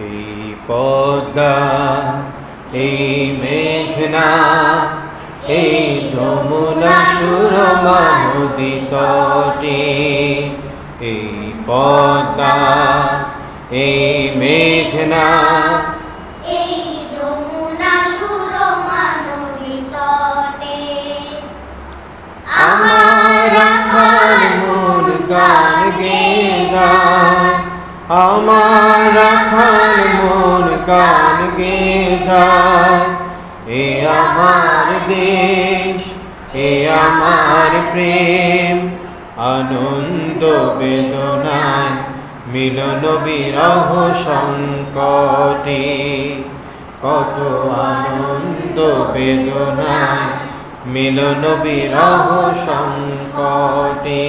এই পদ্মা, এই মেঘনা, এই যমুনা সুরমা নদী তটে। এই পদ্মা, এই মেঘনা, এই যমুনা সুরমা নদী তটে। আমার রাখাল মন গান গেয়ে যায়, আমার রাখাল মন গান গেয়ে যায়। এ আমার দেশ, এ আমার প্রেম, আনন্দ বেদনায় মিলন বিরহ সংকটে। কত আনন্দ বেদনায় মিলন বিরহ সংকটে।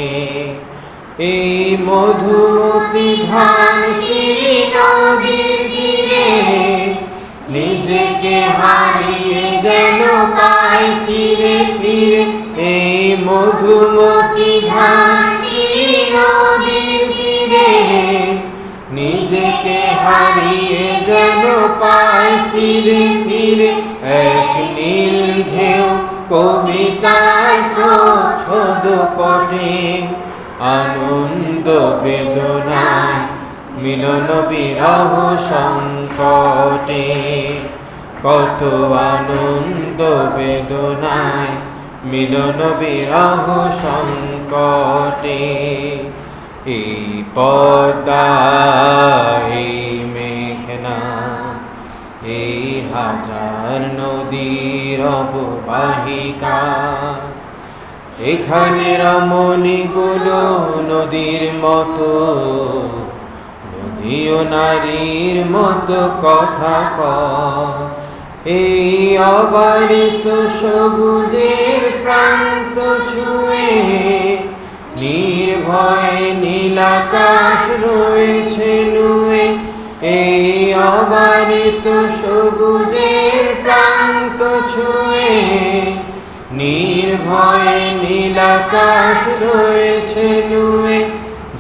এই মধুমতি ধান সিঁড়ি নদীর তীরে, নিজেকে হারিয়ে যেন পাই ফিরে ফিরে। এই মধুমতি ধান সিঁড়ি নদীর তীরে, নিজেকে হারিয়ে যেন পাই ফিরে ফিরে। এক নীল ঢেউ কবিতার প্রচ্ছদ পটে, আনন্দ বেদনায় মিলন বিরহ সংকটে। কত আনন্দ বেদনায় মিলন বিরহ সংকটে। এই পদ্মা, এই মেঘনা, এই হাজার নদীর অববাহিকা। এখানে রমণীগুলো নদীর মতো, নদীও নারীর মতো কথা কয়। এই অবারিত সবুজের প্রান্ত ছুঁয়ে নির্ভয়ে নীলাকাশ রয়েছে নুয়ে। এই অবারিত সবুজের প্রান্ত ছুঁয়ে নির্ভয়ে নীলাকাশ রয়েছে নুয়ে।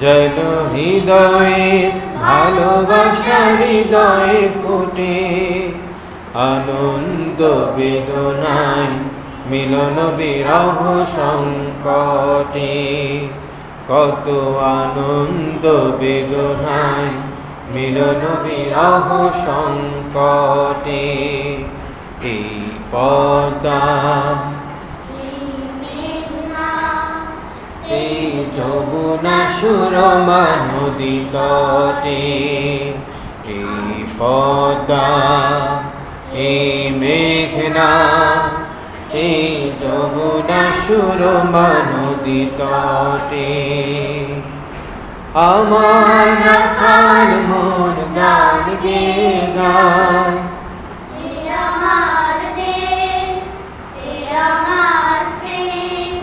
যেন হৃদয়ে ভালোবাসা হৃদয়ে ফোটে, আনন্দ বেদনায় মিলন বিরহ সংকটে। কত আনন্দ বেদনায় মিলন বিরহ সংকটে। এই পদ্মা, এই যমুনা সুরমা নদী তটে। এই পদ্মা, এই মেঘনা, এই যমুনা সুরমা নদী তটে। আমার রাখাল মন গান গেয়ে গায়। এ আমার দেশ, এ আমার প্রেম,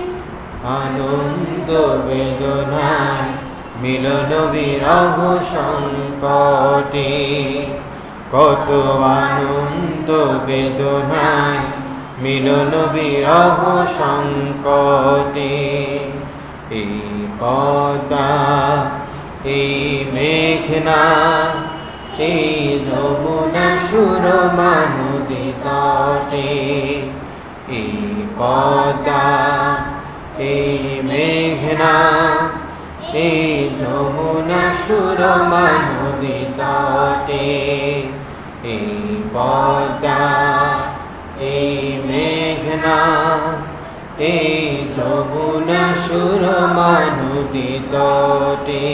আনন্দ বেদনায় মিলন বিরহ সংকটে। কত আনন্দ বেদনায় মিলন বিরহ সংকটে। এই পদ্মা, এই মেঘনা, এই যমুনা সুরমা নদী তটে। এই পদ্মা, এই মেঘনা, এই যমুনা সুরমা নদী তটে। এই পদ্মা, এই মেঘনা, এই যমুনা সুরমা নদী তটে।